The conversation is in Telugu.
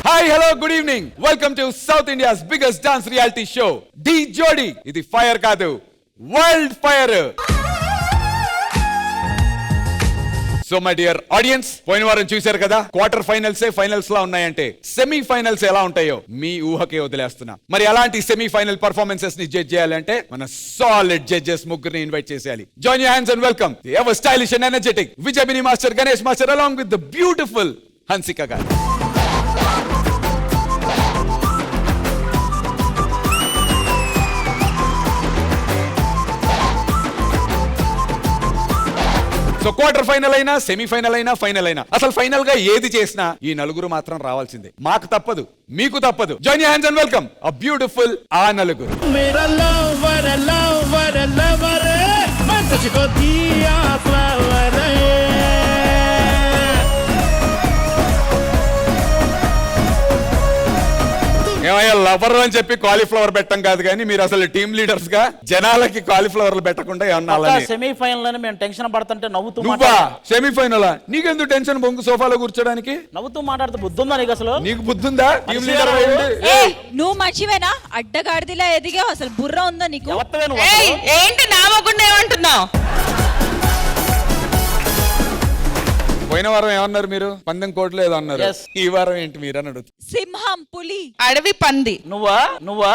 Hi, hello, good evening. Welcome to South India's biggest dance reality show, D Jodi. Idi fire kaadu, world fire. So my dear audience, పోయిన వారం చూశారు కదా, క్వార్టర్ ఫైనల్స్ లా ఉన్నాయంటే సెమీ ఫైనల్స్ ఎలా ఉంటాయో మీ ఊహకే వదిలేస్తున్నా. మరి అలాంటి సెమీ ఫైనల్ పర్ఫార్మెన్సెస్ ని జడ్జ్ చేయాలంటే మన సాలిడ్ జడ్జెస్ ముగ్గురిని ఇన్వైట్ చేసేయాలి. Join your hands and welcome the ever stylish and energetic Vijay Binni master, Ganesh master along with the beautiful Hansika garu. So quarter final అయినా, సెమీఫైనల్ అయినా, ఫైనల్ అయినా, అసలు ఫైనల్ గా ఏది చేసినా ఈ నలుగురు మాత్రం రావాల్సిందే. మాకు తప్పదు, మీకు తప్పదు. Join your hands and welcome a beautiful ఆ నలుగురు. ఏమయ్యా, లవర్ అని చెప్పి కాలీఫ్లవర్ పెట్టం కాదు కానీ మీరు అసలు టీమ్ లీడర్స్ గా జనాలకి కాలీఫ్లవర్లు పెట్టకుండా ఏమన్నా సెమీఫైనల్ మేము టెన్షన్ పడుతుంటే నవ్వుతూ సెమీఫైనల్ నీకెందుకు టెన్షన్? బొంగు సోఫాలో కూర్చోడానికి నవ్వుతూ మాట్లాడుతూ బుద్ధుందా నీకు? అసలు నీకు బుద్ధుందా? టీమ్ లీడర్ నువ్వు మర్చివేనా? అడ్డగాడిదిలా ఎదిగావు, అసలు బుర్ర ఉందా నీకు? ఏంటి నామకుండా ఏమంటున్నావు? పోయిన వారం ఏమన్నారు మీరు? పందెం కోట్లు ఏదో అన్నారు. ఈ వారం ఏంటి మీరు అని అడుగుతుంది. సింహం, పులి, అడవి పంది. నువ్వా